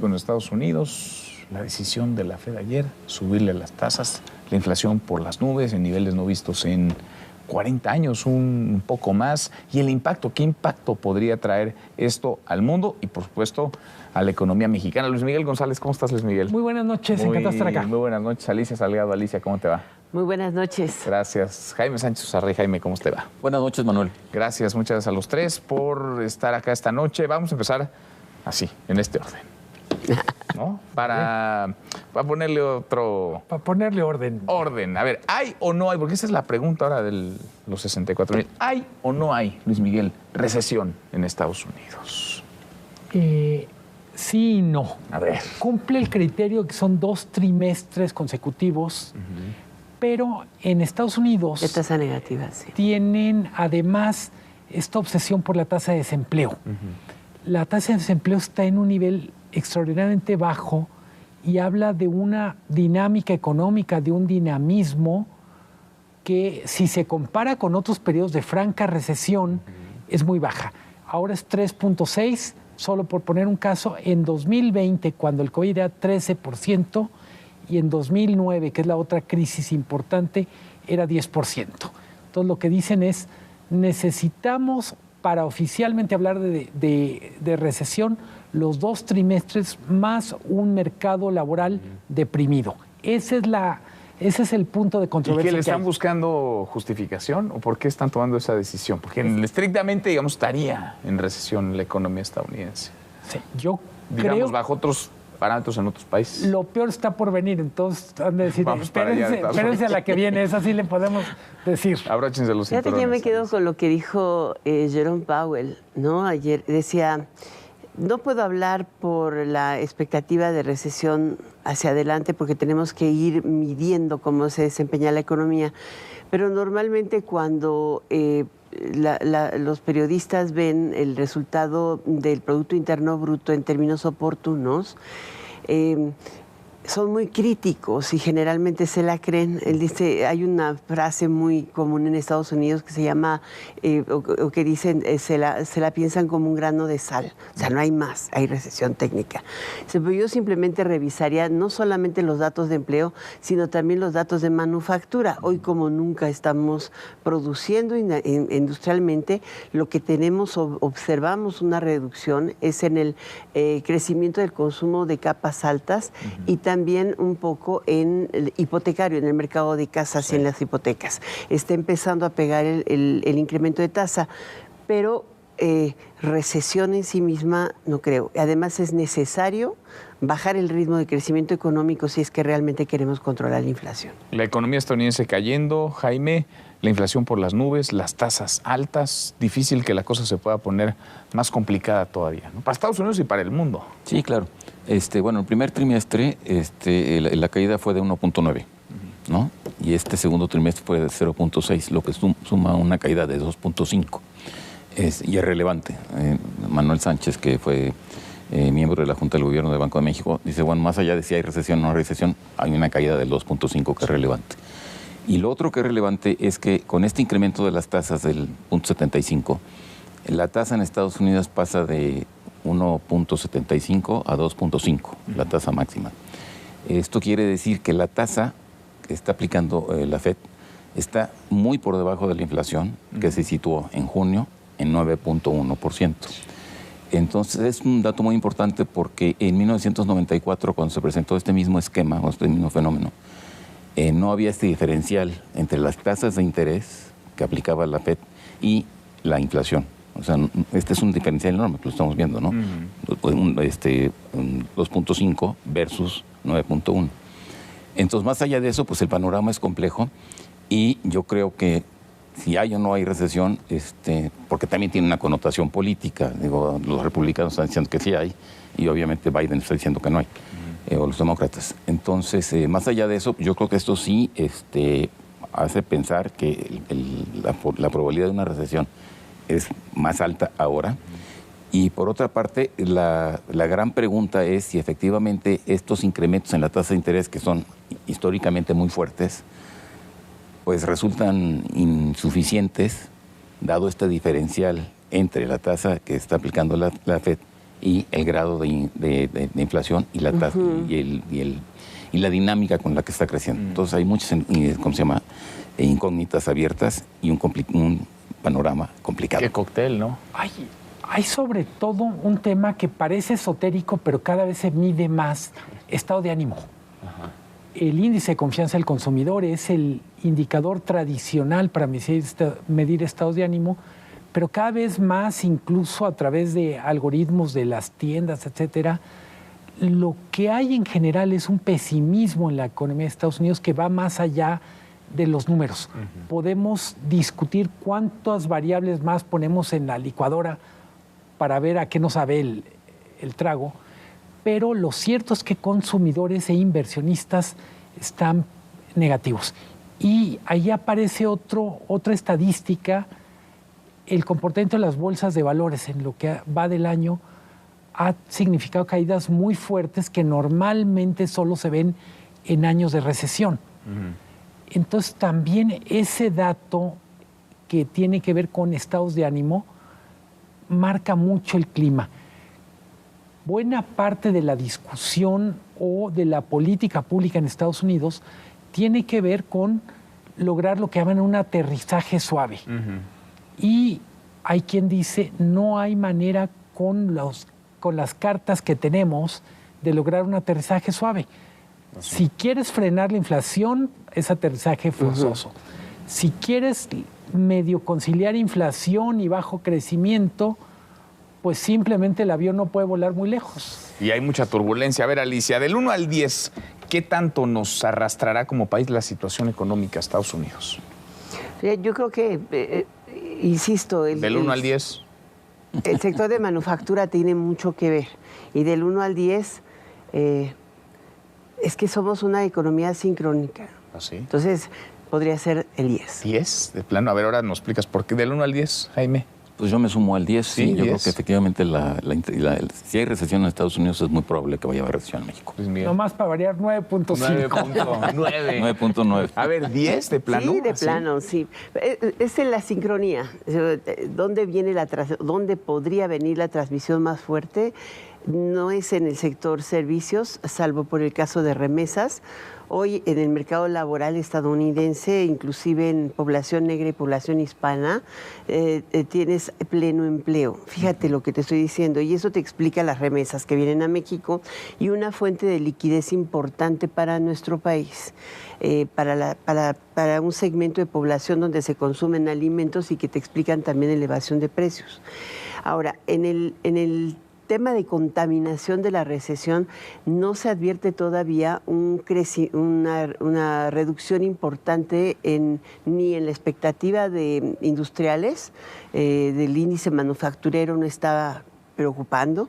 En Estados Unidos, la decisión de la Fed ayer, subirle las tasas, la inflación por las nubes, en niveles no vistos en 40 años, un poco más. Y el impacto, ¿qué impacto podría traer esto al mundo y, por supuesto, a la economía mexicana? Luis Miguel González, ¿cómo estás, Luis Miguel? Muy buenas noches, encantado de estar acá. Muy buenas noches, Alicia Salgado. Alicia, ¿cómo te va? Muy buenas noches. Gracias. Jaime Sánchez Usarrey. Jaime, ¿cómo te va? Buenas noches, Manuel. Gracias, muchas gracias a los tres por estar acá esta noche. Vamos a empezar así, en este orden, ¿no? Para ponerle otro... Para ponerle orden. Orden. A ver, ¿hay o no hay? Porque esa es la pregunta ahora de los 64,000. ¿Hay o no hay, Luis Miguel, recesión en Estados Unidos? Sí y no. A ver. Cumple el criterio que son 2 trimestres consecutivos, pero en Estados Unidos... De tasa negativa, sí. Tienen además esta obsesión por la tasa de desempleo. La tasa de desempleo está en un nivel extraordinariamente bajo y habla de una dinámica económica, de un dinamismo que, si se compara con otros periodos de franca recesión, es muy baja. Ahora es 3.6%, solo por poner un caso, en 2020, cuando el COVID era 13%, y en 2009, que es la otra crisis importante, era 10%. Entonces, lo que dicen es, necesitamos, para oficialmente hablar de recesión, los 2 trimestres más un mercado laboral deprimido. Ese es el punto de controversia. ¿Y qué le están buscando justificación o por qué están tomando esa decisión? Porque estrictamente, digamos, estaría en recesión la economía estadounidense. Sí, yo digamos, creo... bajo otros parámetros en otros países. Lo peor está por venir, entonces han de decir, espérense a la que viene, esa sí le podemos decir. Abróchense los cinturones. Fíjate que yo me quedo con lo que dijo Jerome Powell, ¿no? Ayer decía, no puedo hablar por la expectativa de recesión hacia adelante porque tenemos que ir midiendo cómo se desempeña la economía, pero normalmente cuando los periodistas ven el resultado del Producto Interno Bruto en términos oportunos, son muy críticos y generalmente se la creen. Él dice, hay una frase muy común en Estados Unidos que se llama, o que dicen, se la piensan como un grano de sal. O sea, no hay más, hay recesión técnica. Pero yo simplemente revisaría no solamente los datos de empleo, sino también los datos de manufactura. Hoy, como nunca estamos produciendo industrialmente, lo que tenemos, observamos una reducción, es en el crecimiento del consumo de capas altas y también un poco en el hipotecario, en el mercado de casas y en las hipotecas. Está empezando a pegar el incremento de tasa, pero recesión en sí misma no creo. Además es necesario bajar el ritmo de crecimiento económico si es que realmente queremos controlar la inflación. La economía estadounidense cayendo, Jaime, la inflación por las nubes, las tasas altas, difícil que la cosa se pueda poner más complicada todavía, ¿no? Para Estados Unidos y para el mundo. Sí, claro. Bueno, el primer trimestre la caída fue de 1.9, ¿no? Y este segundo trimestre fue de 0.6, lo que suma una caída de 2.5. Y es relevante. Manuel Sánchez, que fue miembro de la Junta del Gobierno del Banco de México, dice, bueno, más allá de si hay recesión o no hay recesión, hay una caída del 2.5 que es relevante. Y lo otro que es relevante es que con este incremento de las tasas del 0.75, la tasa en Estados Unidos pasa de 1.75 a 2.5, la tasa máxima. Esto quiere decir que la tasa que está aplicando la Fed está muy por debajo de la inflación, que se situó en junio en 9.1%. Entonces es un dato muy importante porque en 1994, cuando se presentó este mismo esquema o este mismo fenómeno, no había este diferencial entre las tasas de interés que aplicaba la Fed y la inflación. O sea, este es un diferencial enorme, que lo estamos viendo, ¿no? 2.5 versus 9.1. Entonces, más allá de eso, pues el panorama es complejo y yo creo que si hay o no hay recesión, porque también tiene una connotación política. Digo, los republicanos están diciendo que sí hay y obviamente Biden está diciendo que no hay, o los demócratas. Entonces, más allá de eso, yo creo que esto sí hace pensar que la probabilidad de una recesión es más alta ahora. Y por otra parte, la gran pregunta es si efectivamente estos incrementos en la tasa de interés, que son históricamente muy fuertes, pues resultan insuficientes, dado este diferencial entre la tasa que está aplicando la Fed y el grado de inflación y la tasa, y la dinámica con la que está creciendo. Entonces hay muchas, ¿cómo se llama?, incógnitas abiertas y un panorama complicado. Qué cóctel, ¿no? Hay sobre todo un tema que parece esotérico, pero cada vez se mide más: estado de ánimo. Ajá. El índice de confianza del consumidor es el indicador tradicional para medir estados de ánimo, pero cada vez más, incluso a través de algoritmos de las tiendas, etcétera, lo que hay en general es un pesimismo en la economía de Estados Unidos que va más allá de los números. Podemos discutir cuántas variables más ponemos en la licuadora para ver a qué nos sabe el trago, pero lo cierto es que consumidores e inversionistas están negativos. Y ahí aparece otra estadística: el comportamiento de las bolsas de valores en lo que va del año ha significado caídas muy fuertes que normalmente solo se ven en años de recesión. Entonces también ese dato que tiene que ver con estados de ánimo marca mucho el clima. Buena parte de la discusión o de la política pública en Estados Unidos tiene que ver con lograr lo que llaman un aterrizaje suave. Y hay quien dice, no hay manera con las cartas que tenemos de lograr un aterrizaje suave. Si quieres frenar la inflación, es aterrizaje forzoso. Si quieres medio conciliar inflación y bajo crecimiento, pues simplemente el avión no puede volar muy lejos. Y hay mucha turbulencia. A ver, Alicia, del 1 al 10, ¿qué tanto nos arrastrará como país la situación económica de Estados Unidos? Yo creo que, insisto... ¿Del 1 al 10? El sector de manufactura tiene mucho que ver. Y del 1 al 10, es que somos una economía sincrónica. ¿Ah, sí? Entonces, podría ser el 10. ¿10? De plano. A ver, ahora nos explicas por qué del 1 al 10, Jaime. Pues yo me sumo al 10, sí. Yo 10. creo que efectivamente si hay recesión en Estados Unidos es muy probable que vaya a haber recesión en México. Pues nomás para variar, 9.5. 9.9. A ver, 10 de plano. Sí, de plano, sí. Es en la sincronía. ¿Dónde podría venir la transmisión más fuerte? No es en el sector servicios, salvo por el caso de remesas. Hoy en el mercado laboral estadounidense, inclusive en población negra y población hispana, tienes pleno empleo. Fíjate lo que te estoy diciendo. Y eso te explica las remesas que vienen a México y una fuente de liquidez importante para nuestro país. Para un segmento de población donde se consumen alimentos y que te explican también elevación de precios. Ahora, en el tema de contaminación de la recesión no se advierte todavía una reducción importante ni en la expectativa de industriales, del índice manufacturero no está preocupando,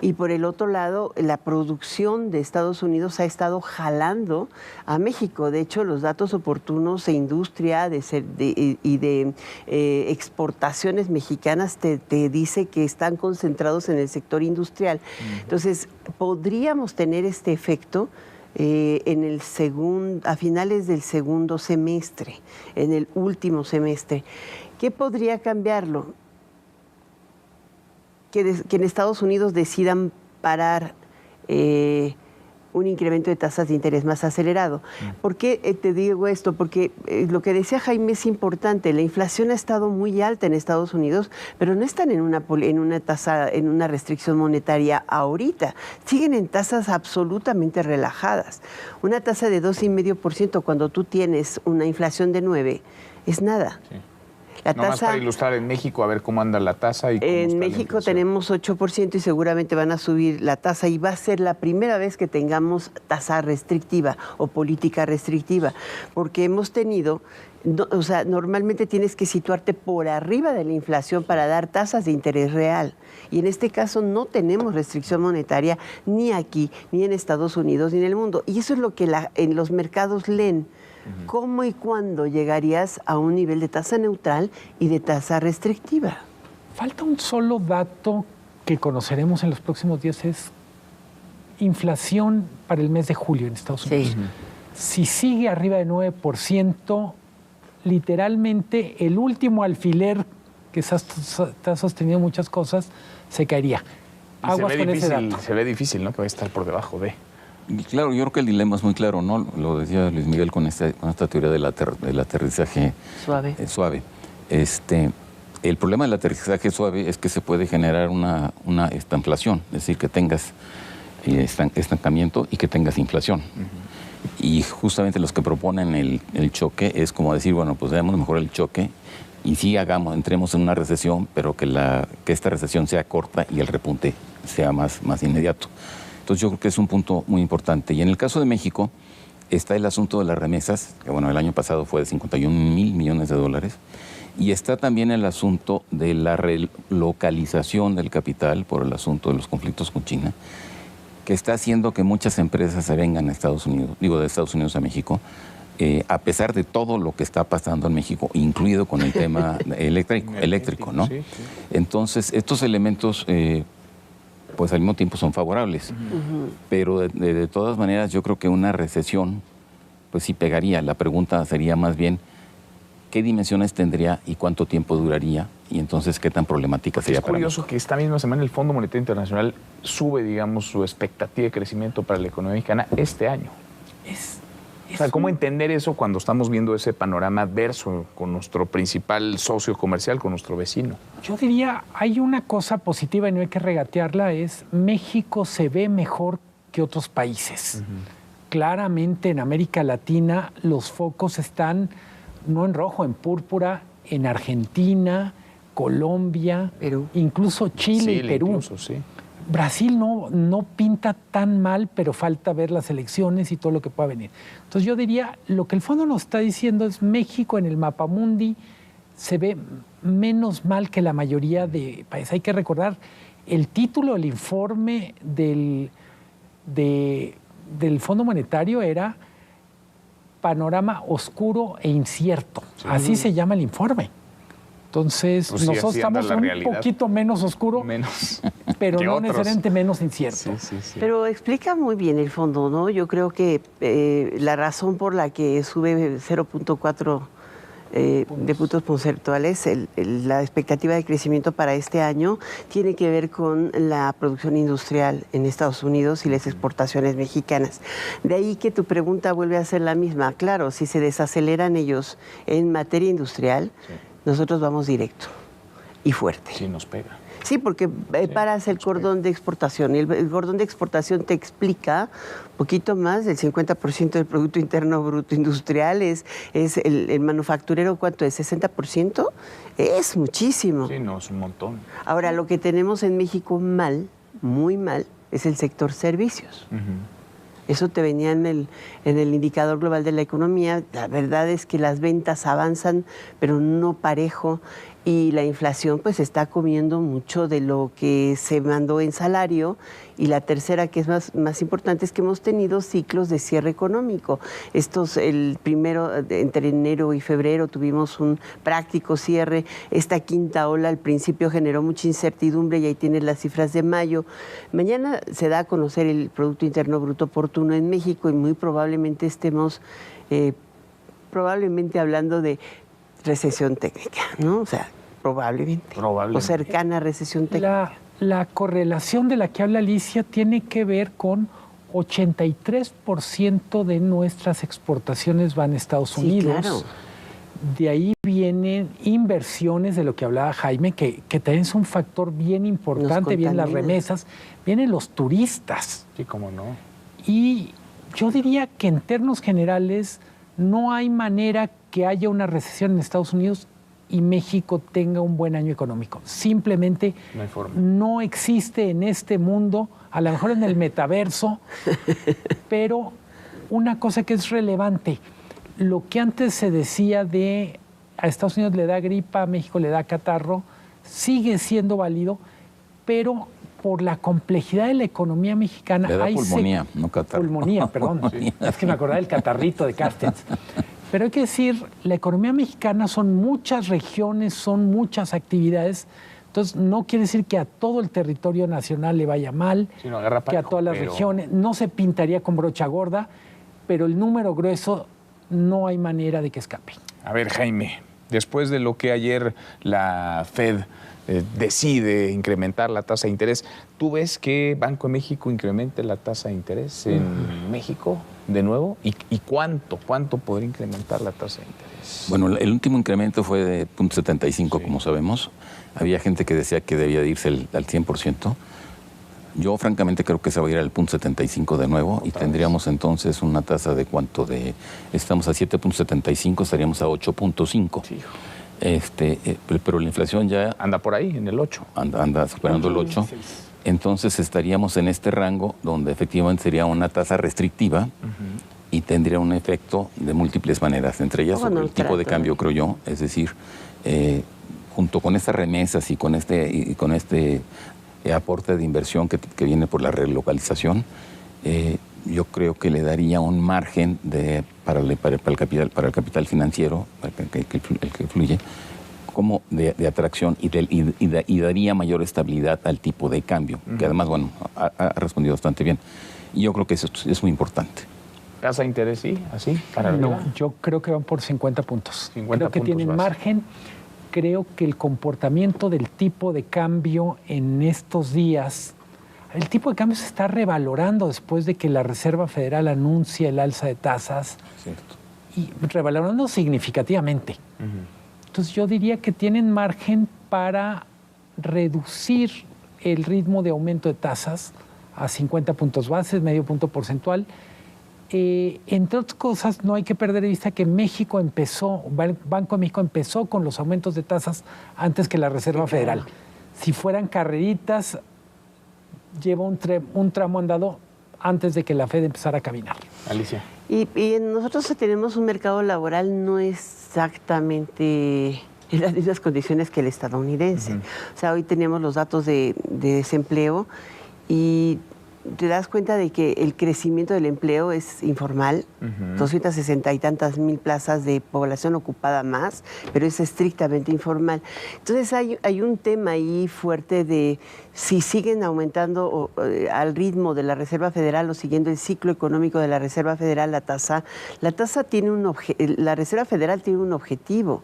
y por el otro lado la producción de Estados Unidos ha estado jalando a México. De hecho, los datos oportunos de industria y de exportaciones mexicanas te dice que están concentrados en el sector industrial. Entonces, podríamos tener este efecto a finales del segundo semestre, en el último semestre. ¿Qué podría cambiarlo? Que en Estados Unidos decidan parar un incremento de tasas de interés más acelerado. ¿Por qué te digo esto? Porque lo que decía Jaime es importante. La inflación ha estado muy alta en Estados Unidos, pero no están en una restricción monetaria ahorita. Siguen en tasas absolutamente relajadas. Una tasa de 2,5% cuando tú tienes una inflación de 9% es nada. Sí. Nomás para ilustrar en México, a ver cómo anda la tasa. En México tenemos 8% y seguramente van a subir la tasa y va a ser la primera vez que tengamos tasa restrictiva o política restrictiva, porque hemos tenido, normalmente tienes que situarte por arriba de la inflación para dar tasas de interés real. Y en este caso no tenemos restricción monetaria ni aquí, ni en Estados Unidos, ni en el mundo. Y eso es lo que en los mercados leen. ¿Cómo y cuándo llegarías a un nivel de tasa neutral y de tasa restrictiva? Falta un solo dato que conoceremos en los próximos días, es inflación para el mes de julio en Estados Unidos. Si sigue arriba de 9%, literalmente el último alfiler que está sosteniendo muchas cosas se caería. Aguas con ese dato. Se ve difícil, ¿no? Que va a estar por debajo de. Y claro, yo creo que el dilema es muy claro, ¿no? Lo decía Luis Miguel con esta teoría del aterrizaje suave. El problema del aterrizaje suave es que se puede generar una estanflación, es decir, que tengas estancamiento y que tengas inflación. Y justamente los que proponen el choque es como decir, bueno, pues debemos mejor el choque y sí entremos en una recesión, pero que esta recesión sea corta y el repunte sea más inmediato. Entonces yo creo que es un punto muy importante. Y en el caso de México está el asunto de las remesas, que bueno, el año pasado fue de 51,000 millones de dólares, y está también el asunto de la relocalización del capital por el asunto de los conflictos con China, que está haciendo que muchas empresas se vengan a Estados Unidos, de Estados Unidos a México, a pesar de todo lo que está pasando en México, incluido con el tema eléctrico, ¿no? Sí. Entonces, estos elementos, pues al mismo tiempo son favorables, pero de todas maneras yo creo que una recesión, pues sí pegaría. La pregunta sería más bien, ¿qué dimensiones tendría y cuánto tiempo duraría? Y entonces, ¿qué tan problemática sería para México? Es curioso que esta misma semana el Fondo Monetario Internacional sube, digamos, su expectativa de crecimiento para la economía mexicana este año. O sea, ¿cómo entender eso cuando estamos viendo ese panorama adverso con nuestro principal socio comercial, con nuestro vecino? Yo diría, hay una cosa positiva y no hay que regatearla, es México se ve mejor que otros países. Claramente en América Latina los focos están no en rojo, en púrpura, en Argentina, Colombia, Perú, incluso Chile y Perú. Incluso, sí. Brasil no pinta tan mal, pero falta ver las elecciones y todo lo que pueda venir. Entonces yo diría, lo que el fondo nos está diciendo es México en el mapamundi se ve menos mal que la mayoría de países. Hay que recordar, el título del informe del Fondo Monetario era Panorama oscuro e incierto. Sí. Así se llama el informe. Entonces, pues sí, nosotros estamos un poquito menos oscuro, pero no otros. Necesariamente menos incierto. Sí. Pero explica muy bien el fondo, ¿no? Yo creo que la razón por la que sube 0.4 de puntos porcentuales, la expectativa de crecimiento para este año tiene que ver con la producción industrial en Estados Unidos y las exportaciones mexicanas. De ahí que tu pregunta vuelve a ser la misma. Claro, si se desaceleran ellos en materia industrial, nosotros vamos directo y fuerte. Sí, nos pega. Sí, porque paras el cordón de exportación. Y el cordón de exportación te explica un poquito más del 50% del Producto Interno Bruto Industrial. Es el manufacturero, ¿cuánto es? ¿60%? Es muchísimo. Sí, no, es un montón. Ahora, lo que tenemos en México mal, muy mal, es el sector servicios. Eso te venía en el indicador global de la economía. La verdad es que las ventas avanzan, pero no parejo. Y la inflación pues está comiendo mucho de lo que se mandó en salario. Y la tercera, que es más importante, es que hemos tenido ciclos de cierre económico. El primero, entre enero y febrero, tuvimos un práctico cierre. Esta quinta ola al principio generó mucha incertidumbre y ahí tienes las cifras de mayo. Mañana se da a conocer el Producto Interno Bruto oportuno en México y muy probablemente estemos hablando de recesión técnica, ¿no? O sea, probablemente. O cercana a recesión técnica. La correlación de la que habla Alicia tiene que ver con 83% de nuestras exportaciones van a Estados Unidos. Claro. De ahí vienen inversiones, de lo que hablaba Jaime, que también es un factor bien importante, vienen las remesas, vienen los turistas. Sí, cómo no. Y yo diría que en términos generales no hay manera que haya una recesión en Estados Unidos y México tenga un buen año económico. Simplemente no existe en este mundo, a lo mejor en el metaverso, pero una cosa que es relevante, lo que antes se decía de a Estados Unidos le da gripa, a México le da catarro, sigue siendo válido, pero por la complejidad de la economía mexicana... Le da pulmonía, no catarro. Pulmonía, perdón. Es que me acordaba del catarrito de Carstens. Pero hay que decir, la economía mexicana son muchas regiones, son muchas actividades. Entonces, no quiere decir que a todo el territorio nacional le vaya mal, que a todas las regiones. No se pintaría con brocha gorda, pero el número grueso no hay manera de que escape. A ver, Jaime, después de lo que ayer la Fed decide incrementar la tasa de interés, ¿Tú ves que Banco de México incremente la tasa de interés en México de nuevo? ¿Y cuánto podría incrementar la tasa de interés? Bueno, el último incremento fue de 0.75, como sabemos. Había gente que decía que debía de irse al 100%. Yo francamente creo que se va a ir al 0.75 de nuevo y tendríamos entonces una tasa de cuánto de... Estamos a 7.75, estaríamos a 8.5. Sí. Pero la inflación ya... Anda por ahí, en el 8. Anda superando el 8. Entonces estaríamos en este rango donde efectivamente sería una tasa restrictiva y tendría un efecto de múltiples maneras, entre ellas sobre el tipo de cambio, creo yo. Es decir, junto con estas remesas y con este aporte de inversión que viene por la relocalización, yo creo que le daría un margen para el capital financiero, el que fluye, como de atracción y daría mayor estabilidad al tipo de cambio, que además, bueno, ha respondido bastante bien. Y yo creo que eso es muy importante. ¿Tasa de interés sí? ¿Así? ¿Para no, yo creo que van por 50 puntos. 50 creo que puntos tienen base. Margen. Creo que el comportamiento del tipo de cambio en estos días, el tipo de cambio se está revalorando después de que la Reserva Federal anuncia el alza de tasas. Cierto. Y revalorando significativamente. Entonces yo diría que tienen margen para reducir el ritmo de aumento de tasas a 50 puntos bases, medio punto porcentual. Entre otras cosas, no hay que perder de vista que Banco de México empezó con los aumentos de tasas antes que la Reserva Federal. Si fueran carreritas, lleva un tramo andado antes de que la Fed empezara a caminar. Alicia. Y nosotros tenemos un mercado laboral no exactamente en las mismas condiciones que el estadounidense. O sea, hoy tenemos los datos de desempleo y te das cuenta de que el crecimiento del empleo es informal, 260 y tantas mil plazas de población ocupada más, pero es estrictamente informal. Entonces hay un tema ahí fuerte de si siguen aumentando al ritmo de la Reserva Federal o siguiendo el ciclo económico de la Reserva Federal, la tasa tiene la Reserva Federal tiene un objetivo.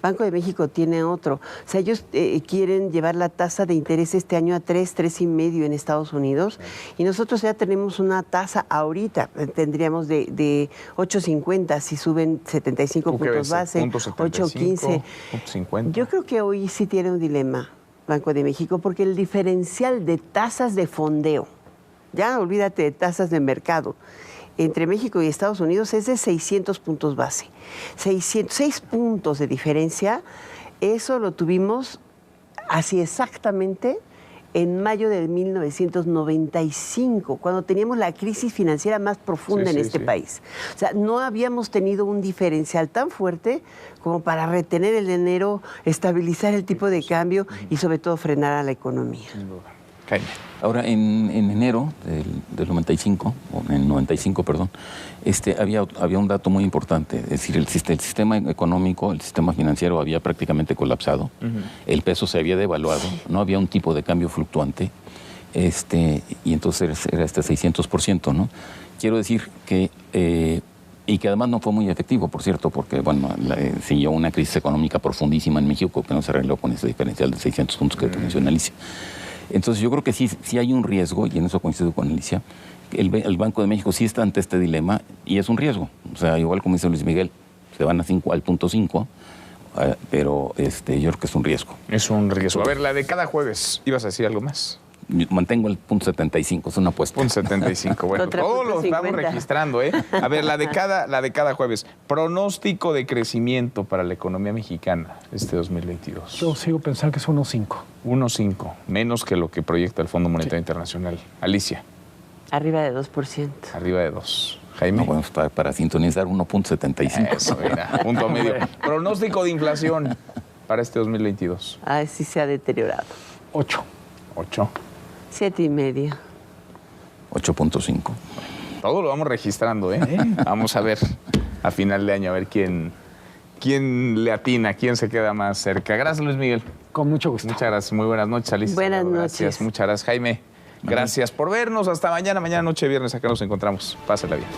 Banco de México tiene otro. O sea, ellos quieren llevar la tasa de interés este año a 3.5 en Estados Unidos. Y nosotros ya tenemos una tasa ahorita, tendríamos de 8.50 si suben 75 puntos base, 8.15. 50. Yo creo que hoy sí tiene un dilema Banco de México porque el diferencial de tasas de fondeo, ya olvídate de tasas de mercado, entre México y Estados Unidos es de 600 puntos base. 6 puntos de diferencia, eso lo tuvimos así exactamente en mayo de 1995, cuando teníamos la crisis financiera más profunda en este país. O sea, no habíamos tenido un diferencial tan fuerte como para retener el dinero, estabilizar el tipo de cambio y sobre todo frenar a la economía. Jaime. Ahora, en enero del 95, o en el 95, perdón, había un dato muy importante. Es decir, el sistema económico, el sistema financiero había prácticamente colapsado. El peso se había devaluado. No había un tipo de cambio fluctuante. Y entonces era 600%, ¿no? Quiero decir que... y que además no fue muy efectivo, por cierto, porque bueno, siguió una crisis económica profundísima en México que no se arregló con ese diferencial de 600 puntos que menciona Alicia. Entonces yo creo que sí hay un riesgo, y en eso coincido con Alicia, el Banco de México sí está ante este dilema y es un riesgo. O sea, igual como dice Luis Miguel, se van al 0.5, pero yo creo que es un riesgo. Es un riesgo. A ver, la de cada jueves, ¿ibas a decir algo más? Mantengo el 0.75, es una apuesta. 0.75, bueno, todos lo estamos registrando, ¿eh? A ver, la de cada jueves. Pronóstico de crecimiento para la economía mexicana este 2022. Yo sigo pensando que es 1.5. 1.5, menos que lo que proyecta el Fondo Monetario Internacional. Alicia. Arriba de 2%. Arriba de 2. Jaime. No, bueno, para sintonizar 1.75. Eso, mira, punto medio. Pronóstico de inflación para este 2022. Ah, sí se ha deteriorado. 8. 7.5. 8.5. Todo lo vamos registrando, ¿eh? Vamos a ver a final de año, a ver quién le atina, quién se queda más cerca. Gracias, Luis Miguel. Con mucho gusto. Muchas gracias. Muy buenas noches, Alicia. Buenas noches. Gracias. Muchas gracias, Jaime. Gracias por vernos. Hasta mañana. Mañana noche viernes acá nos encontramos. Pásela bien.